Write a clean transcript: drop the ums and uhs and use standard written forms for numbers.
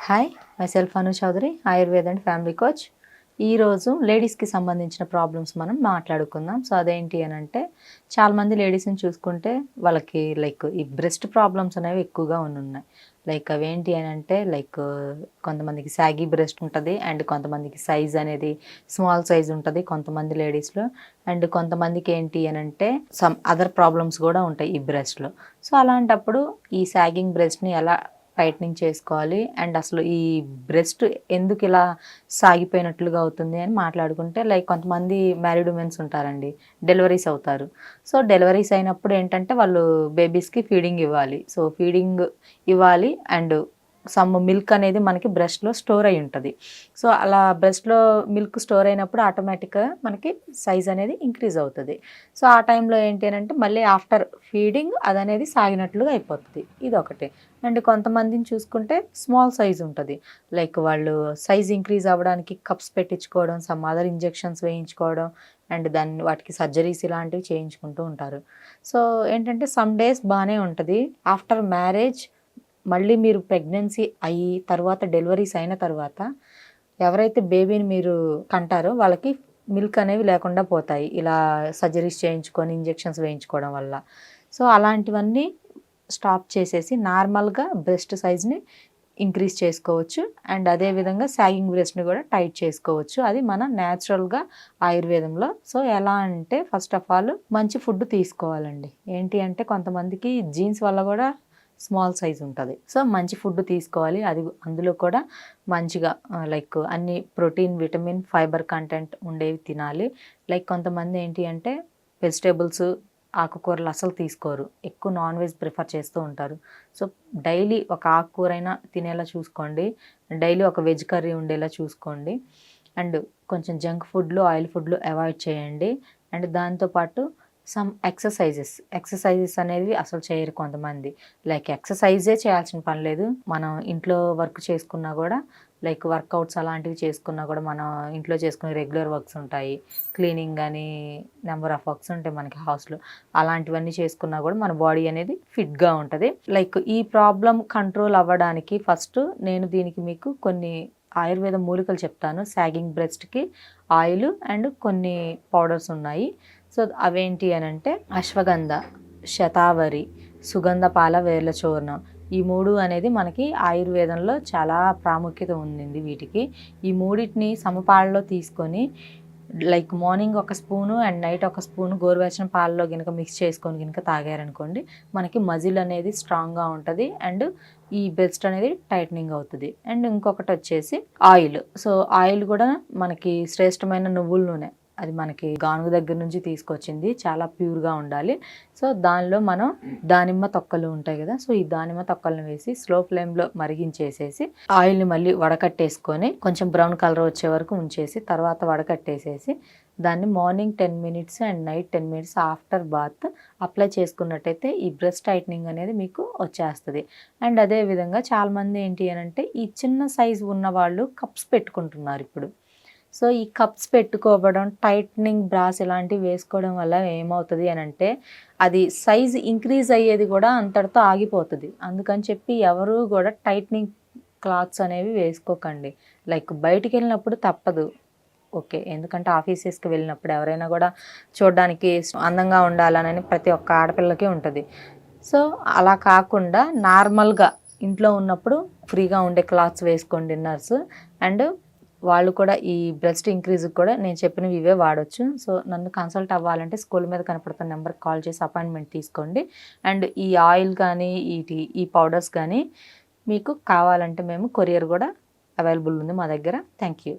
Hi myself Anu Chaudhary Ayurveda and family coach. ఈరోజు లేడీస్కి సంబంధించిన ప్రాబ్లమ్స్ మనం మాట్లాడుకుందాం. సో అదేంటి అని అంటే చాలామంది లేడీస్ని చూసుకుంటే వాళ్ళకి ఈ బ్రెస్ట్ ప్రాబ్లమ్స్ అనేవి ఎక్కువగా ఉన్నాయి. అవేంటి అని అంటే కొంతమందికి సాగీ బ్రెస్ట్ ఉంటుంది అండ్ కొంతమందికి సైజ్ అనేది స్మాల్ సైజ్ ఉంటుంది కొంతమంది లేడీస్లో. అండ్ కొంతమందికి ఏంటి అని అంటే సమ్ అదర్ ప్రాబ్లమ్స్ కూడా ఉంటాయి ఈ బ్రెస్ట్లో. సో అలాంటప్పుడు ఈ సాగింగ్ బ్రెస్ట్ని ఎలా టైట్నింగ్ చేసుకోవాలి అండ్ అసలు ఈ బ్రెస్ట్ ఎందుకు ఇలా సాగిపోయినట్లుగా అవుతుంది అని మాట్లాడుకుంటే కొంతమంది మ్యారీడ్ ఉమెన్స్ ఉంటారండి, డెలివరీస్ అవుతారు. సో డెలివరీస్ అయినప్పుడు ఏంటంటే వాళ్ళు బేబీస్కి ఫీడింగ్ ఇవ్వాలి. సో ఫీడింగ్ ఇవ్వాలి అండ్ సమ్ మిల్క్ అనేది మనకి బ్రెస్ట్లో స్టోర్ అయి ఉంటుంది. సో అలా బ్రెస్ట్లో మిల్క్ స్టోర్ అయినప్పుడు ఆటోమేటిక్గా మనకి సైజ్ అనేది ఇంక్రీజ్ అవుతుంది. సో ఆ టైంలో ఏంటి అని అంటే మళ్ళీ ఆఫ్టర్ ఫీడింగ్ అదనేది సాగినట్లుగా అయిపోతుంది. ఇది ఒకటి. అండ్ కొంతమందిని చూసుకుంటే స్మాల్ సైజ్ ఉంటుంది. వాళ్ళు సైజ్ ఇంక్రీజ్ అవ్వడానికి కప్స్ పెట్టించుకోవడం, సమ్ అదర్ ఇంజెక్షన్స్ వేయించుకోవడం అండ్ వాటికి సర్జరీస్ ఇలాంటివి చేయించుకుంటూ ఉంటారు. సో ఏంటంటే సమ్ డేస్ బాగానే ఉంటుంది. ఆఫ్టర్ మ్యారేజ్ మళ్ళీ మీరు ప్రెగ్నెన్సీ అయ్యి తర్వాత డెలివరీస్ అయిన తర్వాత ఎవరైతే బేబీని మీరు కంటారో వాళ్ళకి మిల్క్ అనేవి లేకుండా పోతాయి, ఇలా సర్జరీస్ చేయించుకొని ఇంజెక్షన్స్ వేయించుకోవడం వల్ల. సో అలాంటివన్నీ స్టాప్ చేసేసి నార్మల్గా బ్రెస్ట్ సైజ్ని ఇంక్రీజ్ చేసుకోవచ్చు అండ్ అదేవిధంగా సాగింగ్ బ్రెస్ట్ని కూడా టైట్ చేసుకోవచ్చు. అది మన న్యాచురల్గా ఆయుర్వేదంలో. సో ఎలా అంటే ఫస్ట్ ఆఫ్ ఆల్ మంచి ఫుడ్ తీసుకోవాలండి. ఏంటి అంటే కొంతమందికి జీన్స్ వల్ల కూడా స్మాల్ సైజ్ ఉంటుంది. సో మంచి ఫుడ్ తీసుకోవాలి. అది అందులో కూడా మంచిగా అన్ని ప్రోటీన్, విటమిన్, ఫైబర్ కంటెంట్ ఉండేవి తినాలి. కొంతమంది ఏంటి అంటే వెజిటేబుల్స్, ఆకుకూరలు అసలు తీసుకోరు, ఎక్కువ నాన్ వెజ్ ప్రిఫర్ చేస్తూ ఉంటారు. సో డైలీ ఒక ఆకుకూరైనా తినేలా చూసుకోండి, డైలీ ఒక వెజ్ కర్రీ ఉండేలా చూసుకోండి అండ్ కొంచెం జంక్ ఫుడ్లు, ఆయిల్ ఫుడ్లు అవాయిడ్ చేయండి. అండ్ దాంతోపాటు సమ్ ఎక్సర్సైజెస్ అనేవి అసలు చేయరు కొంతమంది. ఎక్సర్సైజే చేయాల్సిన పని లేదు, మనం ఇంట్లో వర్క్ చేసుకున్నా కూడా వర్కౌట్స్ అలాంటివి చేసుకున్నా కూడా మనం ఇంట్లో చేసుకునే రెగ్యులర్ వర్క్స్ ఉంటాయి, క్లీనింగ్ కానీ నెంబర్ ఆఫ్ వర్క్స్ ఉంటాయి మనకి హౌస్లో. అలాంటివన్నీ చేసుకున్నా కూడా మన బాడీ అనేది ఫిట్గా ఉంటుంది. ఈ ప్రాబ్లం కంట్రోల్ అవ్వడానికి ఫస్ట్ నేను దీనికి మీకు కొన్ని ఆయుర్వేద మూలికలు చెప్తాను. సాగింగ్ బ్రెస్ట్కి ఆయిల్ అండ్ కొన్ని పౌడర్స్ ఉన్నాయి. సో అవేంటి అని అంటే అశ్వగంధ, శతావరి, సుగంధ పాల వేర్ల చూర్ణం. ఈ మూడు అనేది మనకి ఆయుర్వేదంలో చాలా ప్రాముఖ్యత ఉంది వీటికి. ఈ మూడింటిని సమపాలలో తీసుకొని మార్నింగ్ ఒక స్పూను అండ్ నైట్ ఒక స్పూను గోరువెచ్చని పాలలో కనుక మిక్స్ చేసుకొని కనుక తాగారనుకోండి మనకి మజిల్ అనేది స్ట్రాంగ్గా ఉంటుంది అండ్ ఈ బ్రెస్ట్ అనేది టైట్నింగ్ అవుతుంది. అండ్ ఇంకొకటి వచ్చేసి ఆయిల్. సో ఆయిల్ కూడా మనకి శ్రేష్టమైన నువ్వుల నూనె, అది మనకి గానుగ దగ్గర నుంచి తీసుకొచ్చింది, చాలా ప్యూర్గా ఉండాలి. సో దానిలో మనం దానిమ్మ తొక్కలు ఉంటాయి కదా, సో ఈ దానిమ్మ తొక్కలను వేసి స్లో ఫ్లేమ్లో మరిగించేసేసి ఆయిల్ని మళ్ళీ వడకట్టేసుకొని కొంచెం బ్రౌన్ కలర్ వచ్చే వరకు ఉంచేసి తర్వాత వడకట్టేసేసి దాన్ని morning 10 minutes and night 10 minutes after bath apply చేసుకున్నట్టయితే ఈ బ్రెస్ట్ టైట్నింగ్ అనేది మీకు వచ్చేస్తుంది. అండ్ అదేవిధంగా చాలామంది ఏంటి అని అంటే ఈ చిన్న సైజు ఉన్న వాళ్ళు కప్స్ పెట్టుకుంటున్నారు ఇప్పుడు. సో ఈ కప్స్ పెట్టుకోవడం, టైట్నింగ్ బ్రాస్ ఇలాంటివి వేసుకోవడం వల్ల ఏమవుతుంది అని అంటే అది సైజ్ ఇంక్రీజ్ అయ్యేది కూడా అంతటితో ఆగిపోతుంది. అందుకని చెప్పి ఎవరు కూడా టైట్నింగ్ క్లాత్స్ అనేవి వేసుకోకండి. బయటికి వెళ్ళినప్పుడు తప్పదు, ఓకే, ఎందుకంటే ఆఫీసెస్కి వెళ్ళినప్పుడు ఎవరైనా కూడా చూడడానికి అందంగా ఉండాలని ప్రతి ఒక్క ఆడపిల్లకి ఉంటుంది. సో అలా కాకుండా నార్మల్గా ఇంట్లో ఉన్నప్పుడు ఫ్రీగా ఉండే క్లాత్స్ వేసుకోండి, డిన్నర్స్. అండ్ వాళ్ళు కూడా ఈ బ్రెస్ట్ ఇంక్రీజ్కి కూడా నేను చెప్పినవి ఇవే వాడచ్చు. సో నన్ను కన్సల్ట్ అవ్వాలంటే స్కూల్ మీద కనపడుతున్న నెంబర్కి కాల్ చేసి అపాయింట్మెంట్ తీసుకోండి. అండ్ ఈ ఆయిల్ కానీ ఈ పౌడర్స్ కానీ మీకు కావాలంటే మేము కొరియర్ కూడా అవైలబుల్ ఉంది మా దగ్గర. Thank you.